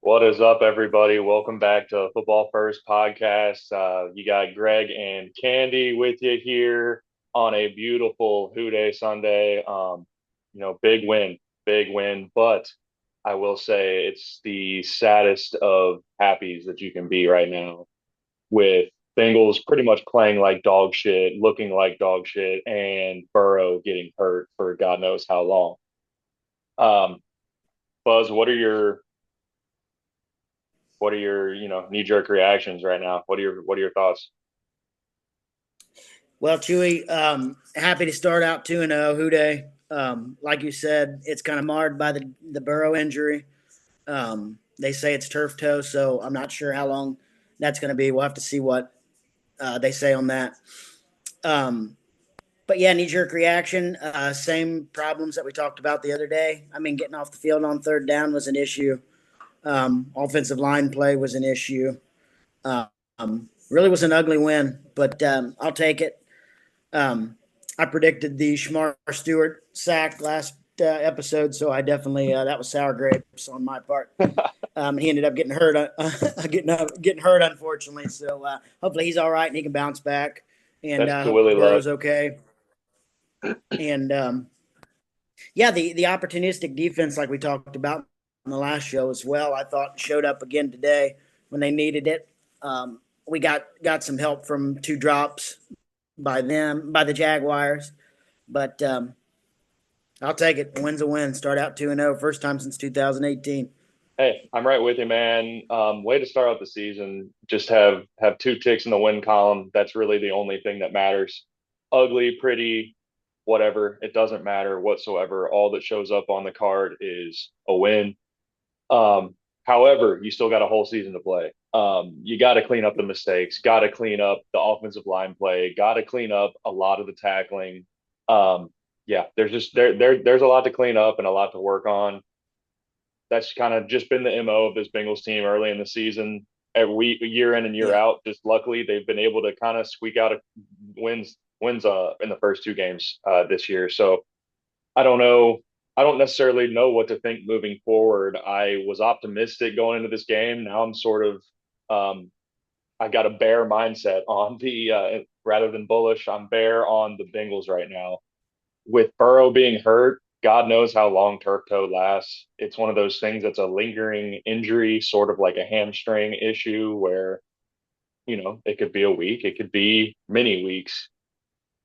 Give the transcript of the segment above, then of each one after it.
What is up, everybody? Welcome back to Football First Podcast. You got Greg and Candy with you here on a beautiful Hoo Day Sunday. Big win, but I will say it's the saddest of happies that you can be right now with Bengals pretty much playing like dog shit, looking like dog shit, and Burrow getting hurt for God knows how long. Um, Buzz, what are your knee jerk reactions right now? What are your thoughts? Well, Chewy, happy to start out 2-0, Who Day. Like you said, it's kind of marred by the Burrow injury. They say it's turf toe, so I'm not sure how long that's going to be. We'll have to see what they say on that. Um, but yeah, knee jerk reaction. Same problems that we talked about the other day. I mean, getting off the field on third down was an issue. Offensive line play was an issue. Really was an ugly win, but I'll take it. Um, I predicted the Shamar Stewart sack last episode, so I definitely that was sour grapes on my part. He ended up getting hurt, getting hurt, unfortunately. So hopefully he's all right and he can bounce back. And That's the hope Willie Luck. Burrow's okay. And yeah, the opportunistic defense, like we talked about in the last show as well, I thought showed up again today when they needed it. We got some help from two drops by the Jaguars. But I'll take it. A win's a win. Start out 2-0, first time since 2018. Hey, I'm right with you, man. Way to start out the season. Just have two ticks in the win column. That's really the only thing that matters. Ugly, pretty, whatever. It doesn't matter whatsoever. All that shows up on the card is a win. However, you still got a whole season to play. You got to clean up the mistakes. Got to clean up the offensive line play. Got to clean up a lot of the tackling. Um, yeah, there's a lot to clean up and a lot to work on. That's kind of just been the MO of this Bengals team early in the season. Every year in and year Yeah. out, just luckily they've been able to kind of squeak out wins in the first two games this year. So I don't know. I don't necessarily know what to think moving forward. I was optimistic going into this game. Now I'm sort of I got a bear mindset on the rather than bullish. I'm bear on the Bengals right now with Burrow being hurt. God knows how long turf toe lasts. It's one of those things that's a lingering injury, sort of like a hamstring issue, where it could be a week, it could be many weeks.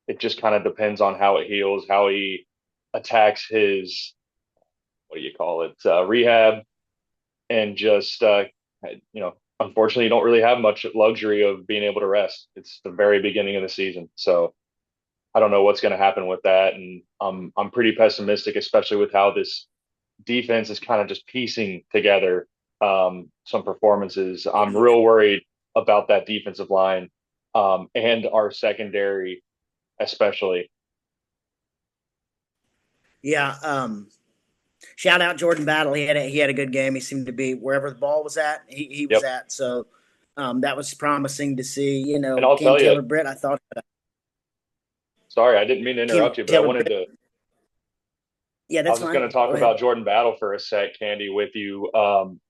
It just kind of depends on how it heals, how he attacks his what do you call it rehab, and just unfortunately, you don't really have much luxury of being able to rest. It's the very beginning of the season, so I don't know what's going to happen with that, and I'm pretty pessimistic, especially with how this defense is kind of just piecing together some performances. I'm Yeah. real worried about that defensive line and our secondary, especially. Yeah. Shout out Jordan Battle. He had a good game. He seemed to be wherever the ball was at, he was Yep. at. So that was promising to see. And I'll Cam tell you, Taylor Britt. I thought sorry, I didn't mean to Cam interrupt you, but I Taylor wanted Britt. to. Yeah, I that's was just going fine. to talk Go ahead. about Jordan Battle for a sec, Candy, with you.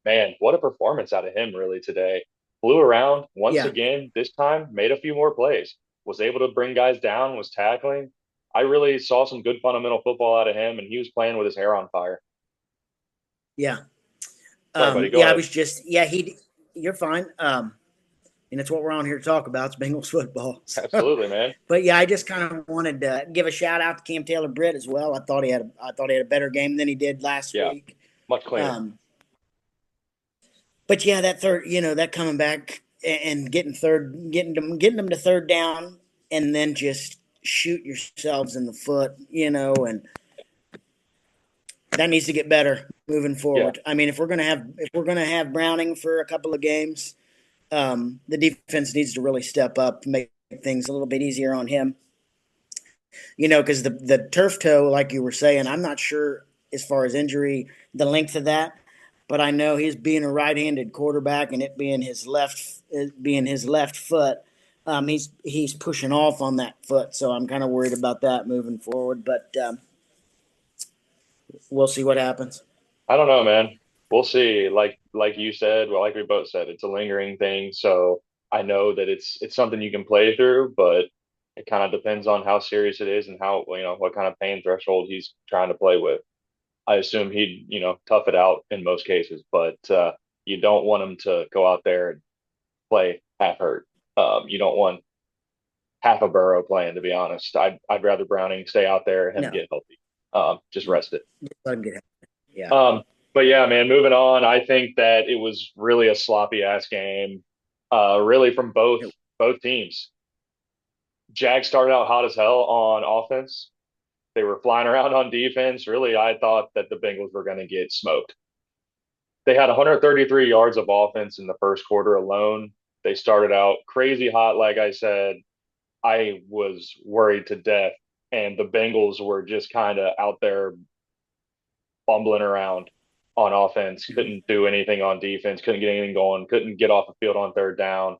Man, what a performance out of him, really, today. Flew around once Yeah. again, this time, made a few more plays, was able to bring guys down, was tackling. I really saw some good fundamental football out of him, and he was playing with his hair on fire. Yeah. Sorry, buddy. Go Yeah. I ahead. was just. Yeah. You're fine. And that's what we're on here to talk about. It's Bengals football. So, Absolutely, man. but yeah, I just kind of wanted to give a shout out to Cam Taylor Britt as well. I thought he had a better game than he did last Yeah, week. much cleaner. Um, but yeah, that third, that coming back and getting them to third down, and then just shoot yourselves in the foot, and that needs to get better moving Yeah, forward. I mean, if we're gonna have Browning for a couple of games, the defense needs to really step up, make things a little bit easier on him. Because the turf toe, like you were saying, I'm not sure as far as injury, the length of that, but I know he's being a right-handed quarterback and it being his left foot. He's pushing off on that foot, so I'm kind of worried about that moving forward. But we'll see what happens. I don't know, man. we'll see. Like you said, well, like we both said, it's a lingering thing. So I know that it's something you can play through, but it kind of depends on how serious it is and how, what kind of pain threshold he's trying to play with. I assume he'd, tough it out in most cases, but you don't want him to go out there and play half hurt. You don't want half a Burrow playing, to be honest. I'd rather Browning stay out there and him No, get healthy. Just rest it. just let him get it. Yeah. Um, but yeah, man, moving on. I think that it was really a sloppy ass game, really from both teams. Jags started out hot as hell on offense. They were flying around on defense. Really, I thought that the Bengals were going to get smoked. They had 133 yards of offense in the first quarter alone. They started out crazy hot, like I said. I was worried to death, and the Bengals were just kind of out there bumbling around on offense, couldn't do anything on defense, couldn't get anything going, couldn't get off the field on third down.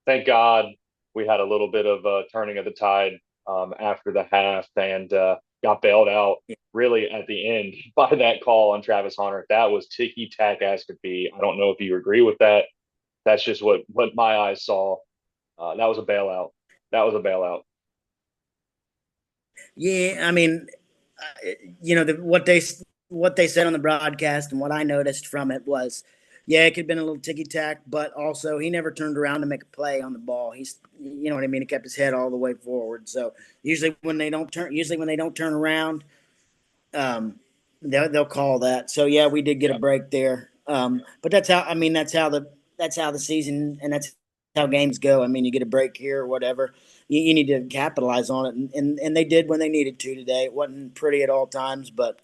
Thank God we had a little bit of a turning of the tide after the half and got bailed out really at the end by that call on Travis Hunter. That was ticky tack as could be. I don't know if you agree with that. That's just what my eyes saw. That was a bailout. That was a bailout. Yeah, I mean, what they said on the broadcast and what I noticed from it was, yeah, it could have been a little ticky tack, but also he never turned around to make a play on the ball. He's, you know what I mean. He kept his head all the way forward. So usually when they don't turn around, they'll call that. So yeah, we did get a Yeah. break there. But that's how I mean that's how the season and that's how games go. I mean, you get a break here or whatever. You need to capitalize on it, and they did when they needed to today. It wasn't pretty at all times, but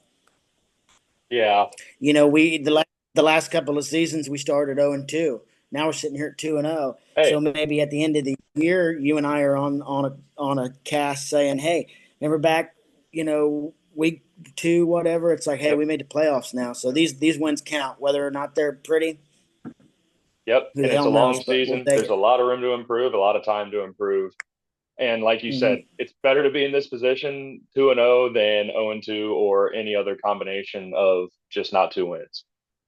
Yeah. the last couple of seasons we started 0-2. Now we're sitting here at 2-0. So Hey. maybe at the end of the year, you and I are on a cast saying, "Hey, remember back, week 2, whatever." It's like, "Hey, Yep. we made the playoffs now." So these wins count, whether or not they're pretty. Yep. Who And the it's hell a long knows? But we'll season. take There's it. a lot of room to improve, a lot of time to improve. And like you said, Mm-hmm. it's better to be in this position 2-0 than 0-2 or any other combination of just not two wins.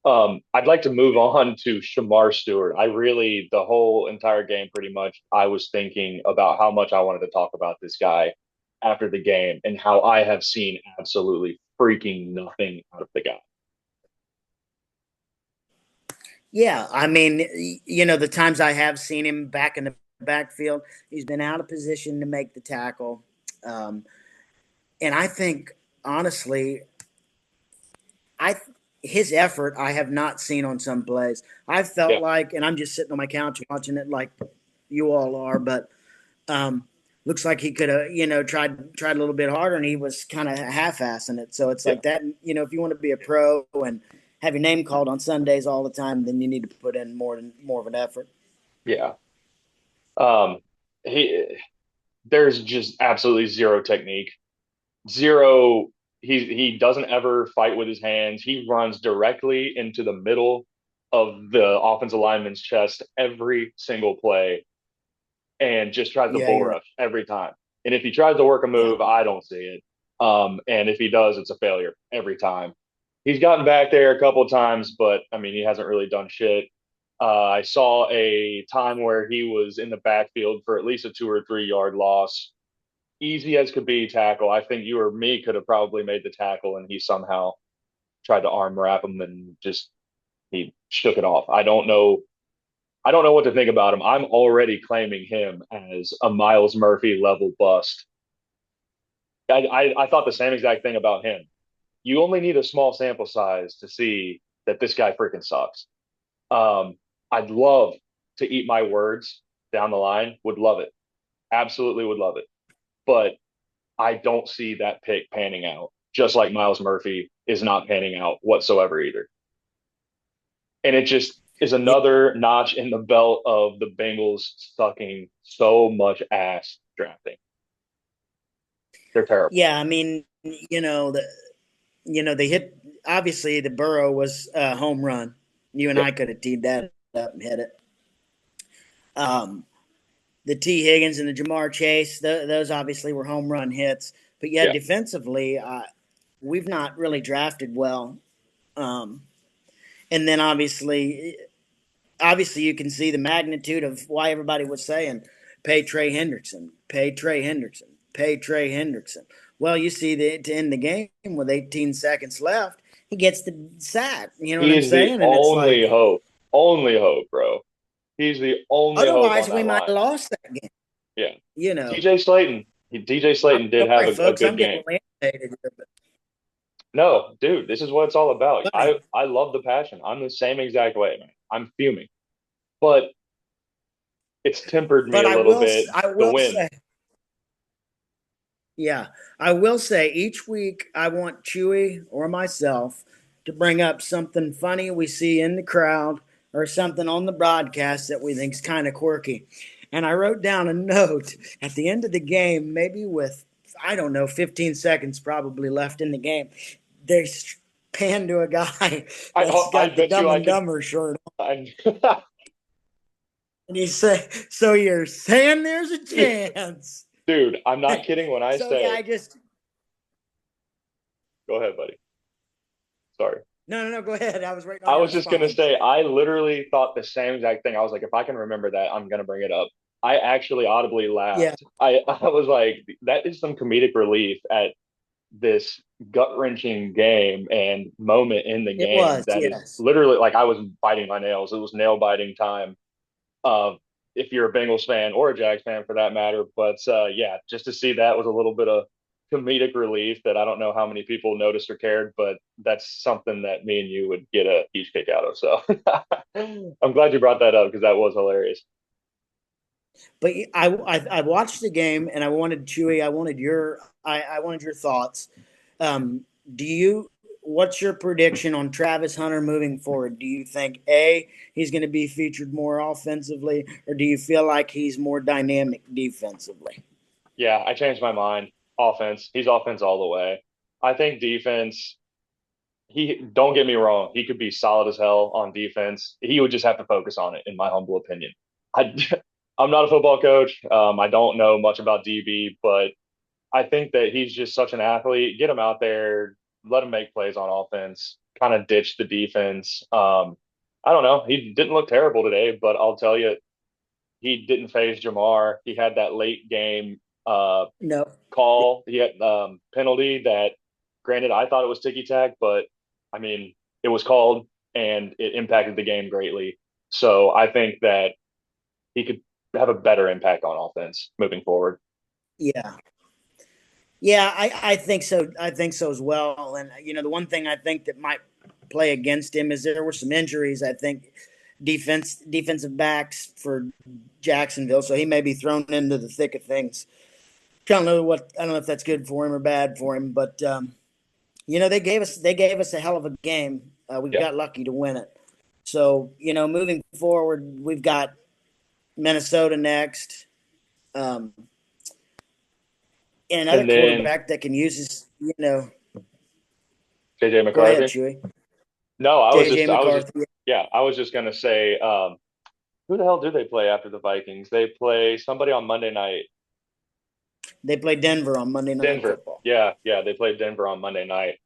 I'd like to move on to Shamar Stewart. The whole entire game, pretty much, I was thinking about how much I wanted to talk about this guy after the game and how I have seen absolutely freaking nothing out of the guy. Yeah, I mean, the times I have seen him back in the backfield, he's been out of position to make the tackle. Um, and I think honestly, I his effort I have not seen on some plays. I felt Yeah, like, and I'm just sitting on my couch watching it like you all are, but um, looks like he could have, tried a little bit harder, and he was kind of half-assing it. So it's yeah, like that. If you want to be a pro and have your name called on Sundays all the time, then you need to put in more of an effort. yeah. Um, he there's just absolutely zero technique, zero. He doesn't ever fight with his hands. He runs directly into the middle of the offensive lineman's chest every single play, and just tries to Yeah, bull you're right. rush every time. And if he tries to work a Yeah, move, I don't see it. And if he does, it's a failure every time. He's gotten back there a couple of times, but I mean, he hasn't really done shit. I saw a time where he was in the backfield for at least a 2 or 3 yard loss. Easy as could be tackle. I think you or me could have probably made the tackle, and he somehow tried to arm wrap him and just he shook it off. I don't know. I don't know what to think about him. I'm already claiming him as a Miles Murphy level bust. I thought the same exact thing about him. You only need a small sample size to see that this guy freaking sucks. Um, I'd love to eat my words down the line. Would love it. Absolutely would love it. But I don't see that pick panning out, just like Miles Murphy is not panning out whatsoever either. And it just is yeah, another notch in the belt of the Bengals sucking so much ass drafting. They're terrible. yeah. I mean, they hit. Obviously, the Burrow was a home run. You and Yeah, I could have teed that up and hit it. Um, the T. Higgins and the Jamar Chase, those obviously were home run hits. But yeah, yeah, defensively, we've not really drafted well. Um, And then obviously you can see the magnitude of why everybody was saying, pay Trey Hendrickson, pay Trey Hendrickson, pay Trey Hendrickson. Well, you see to end the game with 18 seconds left, he gets the sack. You know what He I'm is the saying? And it's only like, hope. Only hope, bro. He's the only hope on otherwise we that might line. have lost that game. Yeah. You know, TJ Slayton. TJ I'm Slayton did have sorry, a folks, good I'm getting game. laminated here, but No, dude, this is what it's all about. funny. I love the passion. I'm the same exact way, man. I'm fuming. But it's tempered me But a little bit. I The will win. say, yeah, I will say each week I want Chewy or myself to bring up something funny we see in the crowd or something on the broadcast that we think is kind of quirky. And I wrote down a note at the end of the game, maybe with, I don't know, 15 seconds probably left in the game. They pan to a guy that's I got the bet you Dumb I and could. Dumber shirt on. I, And he say, so you're saying there's a chance. dude, I'm not kidding when I So yeah, say. I just, Go ahead, buddy. Sorry. no, go ahead. I was waiting on I your was just gonna response. say, I literally thought the same exact thing. I was like, if I can remember that, I'm gonna bring it up. I actually audibly Yeah, laughed. I was like, that is some comedic relief at this gut wrenching game and moment in the it game was. that is Yes, literally like I was biting my nails. It was nail biting time. If you're a Bengals fan or a Jags fan for that matter. But yeah, just to see that was a little bit of comedic relief that I don't know how many people noticed or cared, but that's something that me and you would get a huge kick out of. So I'm glad you brought that up because that was hilarious. but I watched the game and I wanted Chewy. I wanted your thoughts. Um, do you? What's your prediction on Travis Hunter moving forward? Do you think he's going to be featured more offensively, or do you feel like he's more dynamic defensively? Yeah, I changed my mind. Offense, he's offense all the way. I think defense, he don't get me wrong, he could be solid as hell on defense. He would just have to focus on it, in my humble opinion. I, I'm not a football coach. I don't know much about DB, but I think that he's just such an athlete. Get him out there, let him make plays on offense, kind of ditch the defense. I don't know. He didn't look terrible today, but I'll tell you, he didn't phase Jamar. He had that late game No. call. He had penalty that, granted, I thought it was ticky tack, but I mean, it was called and it impacted the game greatly. So I think that he could have a better impact on offense moving forward. Yeah. Yeah, I think so. I think so as well. And the one thing I think that might play against him is there were some injuries. I think defensive backs for Jacksonville, so he may be thrown into the thick of things. I don't know if that's good for him or bad for him, but they gave us a hell of a game. We Yeah. got lucky to win it. So moving forward, we've got Minnesota next. Um, and another And then quarterback that can use his. JJ Go ahead, McCarthy. Chewy. No, JJ I was just, McCarthy. yeah, I was just gonna say, who the hell do they play after the Vikings? They play somebody on Monday night. They play Denver on Monday Night Denver. Football. Yeah, yeah, they played Denver on Monday night.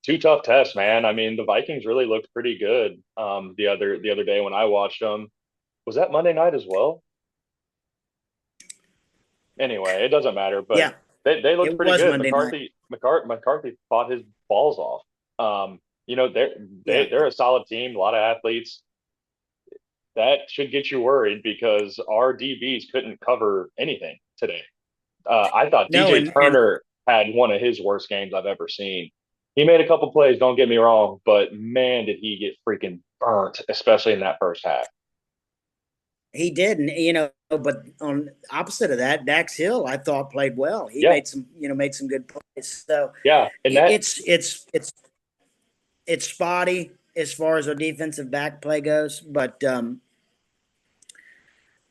Two tough tests, man. I mean, the Vikings really looked pretty good the other day when I watched them. Was that Monday night as well? Anyway, it doesn't matter, but Yeah, they looked it pretty was good. Monday night. McCarthy fought his balls off. Yeah, They're a solid team, a lot of athletes. That should get you worried because our DBs couldn't cover anything today. I thought no, DJ and Turner had one of his worst games I've ever seen. He made a couple plays, don't get me wrong, but man, did he get freaking burnt, especially in that first half. he did, and but on opposite of that, Dax Hill, I thought played well. He Yeah, made some good plays. So yeah, and that it's spotty as far as our defensive back play goes, but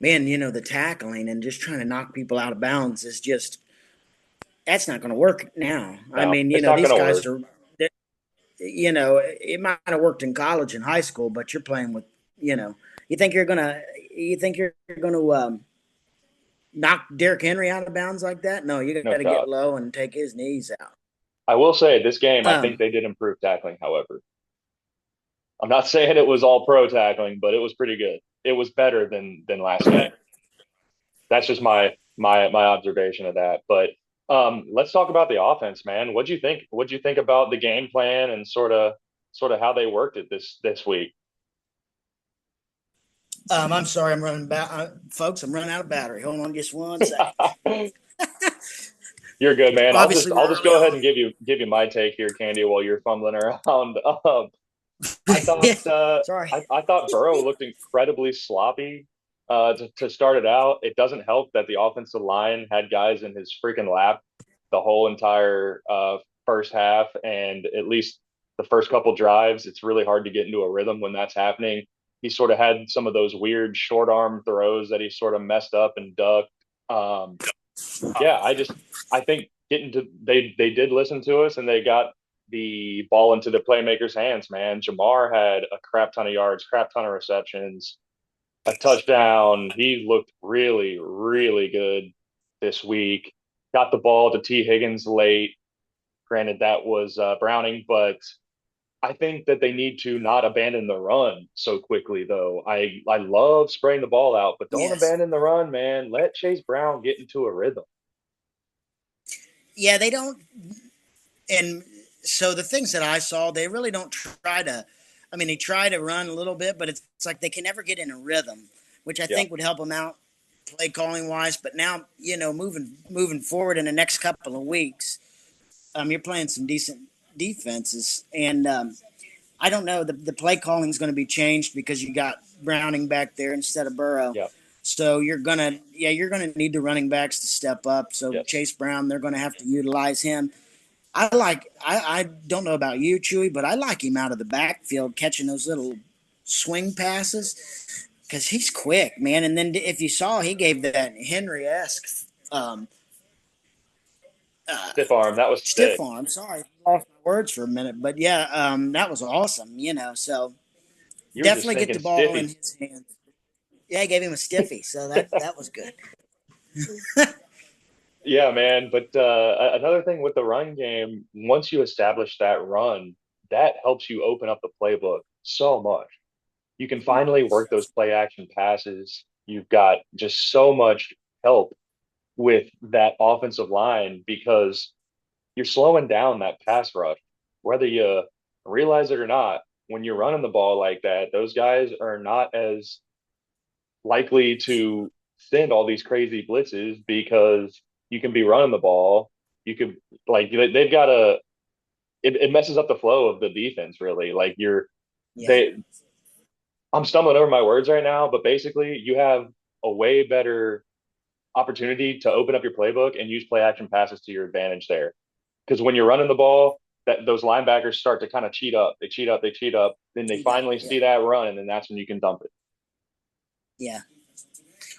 man, the tackling and just trying to knock people out of bounds is just that's not going to work now. I no, mean, it's not these going to guys work. are it might have worked in college and high school, but you're playing with, you think you're gonna knock Derrick Henry out of bounds like that? No, you No got to get shot. low and take his knees out. I will say this game, I think Um, they did improve tackling. However, I'm not saying it was all pro tackling, but it was pretty good. It was better than last game. That's just my observation of that. But let's talk about the offense, man. What'd you think? What'd you think about the game plan and sort of how they worked it this week? I'm sorry, folks. I'm running out of battery. Hold on, just 1 second. You're good, man. I'll just Obviously, we're I'll just early go ahead on. and give you my take here, Candy, while you're fumbling around. I thought Sorry. I thought Burrow looked incredibly sloppy to start it out. It doesn't help that the offensive line had guys in his freaking lap the whole entire first half, and at least the first couple drives. It's really hard to get into a rhythm when that's happening. He sort of had some of those weird short arm throws that he sort of messed up and ducked. Um, yeah, I think getting to they did listen to us and they got the ball into the playmakers' hands, man. Jamar had a crap ton of yards, crap ton of receptions, a touchdown. He looked really, really good this week. Got the ball to T. Higgins late. Granted, that was Browning, but I think that they need to not abandon the run so quickly, though. I love spraying the ball out, but don't Yes. abandon the run, man. Let Chase Brown get into a rhythm. Yeah, they don't. And so the things that I saw, they really don't try to. I mean, they try to run a little bit, but it's like they can never get in a rhythm, which I Yeah, think would help them out play calling wise. But now, moving forward in the next couple of weeks, you're playing some decent defenses, and I don't know, the play calling is going to be changed because you got Browning back there instead of Burrow. yeah, So you're gonna need the running backs to step up. So yes. Chase Brown, they're going to have to utilize him. I don't know about you, Chewy, but I like him out of the backfield catching those little swing passes because he's quick, man. And then if you saw, he gave that Henry esque uh, Stiff arm. That was stiff sick. arm. Sorry, I lost my words for a minute, but yeah, that was awesome. So You were just definitely get thinking the ball in stiffy. his hands. Yeah, I gave him a stiffy, so that was good. Yeah, man. But another thing with the run game, once you establish that run, that helps you open up the playbook so much. You can finally work those play action passes. You've got just so much help with that offensive line because you're slowing down that pass rush. Whether you realize it or not, when you're running the ball like that, those guys are not as likely to send all these crazy blitzes because you can be running the ball. You could like they've got it messes up the flow of the defense really. Like Yeah, they I'm stumbling over my words right now, but basically you have a way better opportunity to open up your playbook and use play action passes to your advantage there. Because when you're running the ball, that those linebackers start to kind of cheat up. They cheat up, they cheat up. Then they cheat up. finally Yeah, see that run, and then that's when you can dump it. yeah.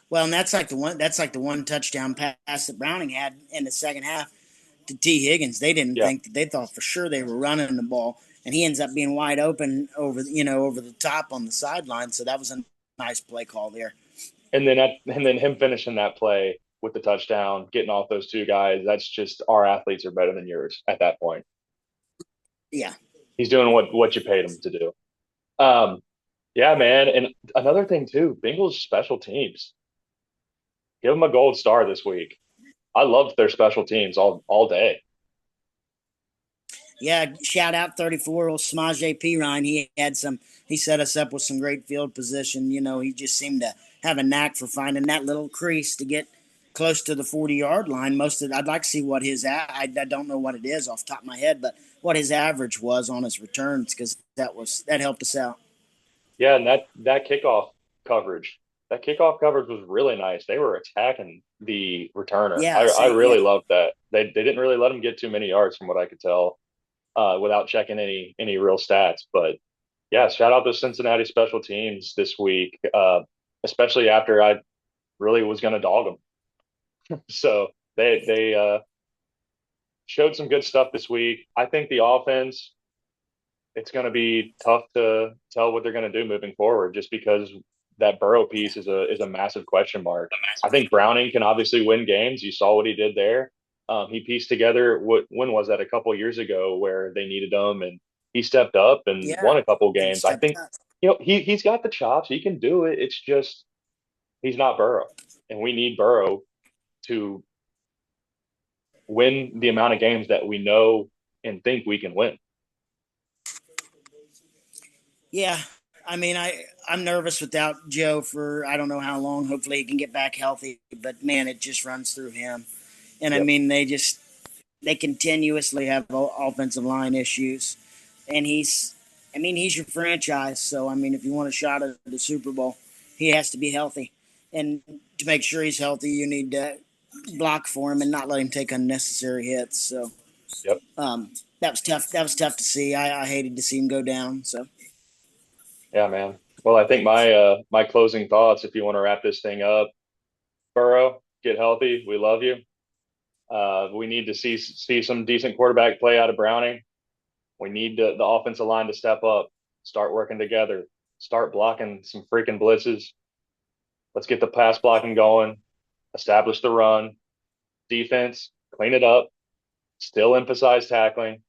Well, and that's like the one touchdown pass that Browning had in the second half to T. Higgins. They didn't Yeah. think they thought for sure they were running the ball, and he ends up being wide open over the top on the sideline. So that was a nice play call there. And then him finishing that play with the touchdown, getting off those two guys, that's just our athletes are better than yours at that point. Yeah, He's doing what you paid him to do. Um, yeah, man. And another thing too, Bengals special teams. Give them a gold star this week. I loved their special teams all day. yeah. Shout out 34 old Samaje P. Ryan. He set us up with some great field position. He just seemed to have a knack for finding that little crease to get close to the 40-yard line. I'd like to see what I don't know what it is off the top of my head, but what his average was on his returns because that helped us out. Yeah, and that coverage, that kickoff coverage was really nice. They were attacking the returner. Yeah, I same. Yeah, really loved that. They didn't really let him get too many yards from what I could tell, without checking any real stats. But yeah, shout out to Cincinnati special teams this week, especially after I really was going to dog them. So they showed some good stuff this week. I think the offense, it's going to be tough to tell what they're going to do moving forward, just because that Burrow piece is a massive question mark. I think Browning can obviously win games. You saw what he did there. He pieced together when was that, a couple of years ago, where they needed him, and he stepped up and Yeah, won a couple he games. I stepped think up. he's got the chops. He can do it. It's just he's not Burrow, and we need Burrow to win the amount of games that we know and think we can win. Yeah, I mean, I'm nervous without Joe for I don't know how long. Hopefully, he can get back healthy. But man, it just runs through him. And I Yep, mean, they continuously have offensive line issues, and I mean, he's your franchise. So I mean, if you want a shot at the Super Bowl, he has to be healthy. And to make sure he's healthy, you need to block for him and not let him take unnecessary hits. So yep, that was tough. That was tough to see. I hated to see him go down. So yeah, man. Well, I think my closing thoughts, if you want to wrap this thing up, Burrow, get healthy. We love you. We need to see some decent quarterback play out of Browning. We need the offensive line to step up, start working together, start blocking some freaking blitzes. Let's get the pass blocking going, establish the run, defense, clean it up, still emphasize tackling,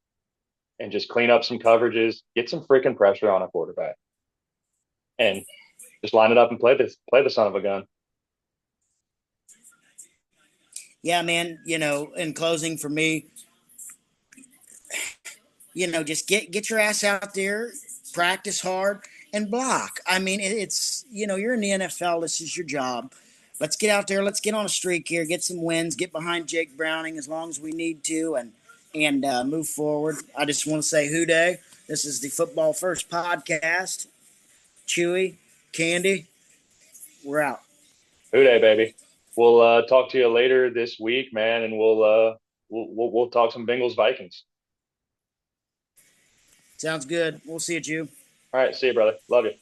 and just clean up some coverages, get some freaking pressure on a quarterback, and just line it up and play the son of a gun. yeah, man. In closing for me, just get your ass out there, practice hard, and block. I mean, it's you're in the NFL. This is your job. Let's get out there. Let's get on a streak here. Get some wins. Get behind Jake Browning as long as we need to, and move forward. I just want to say, Who Day. This is the Football First podcast. Chewy, Candy, we're out. Who Dey, baby. We'll talk to you later this week, man, and we'll talk some Bengals Vikings. Sounds good. We'll see you, Chew. All right, see you, brother. Love you.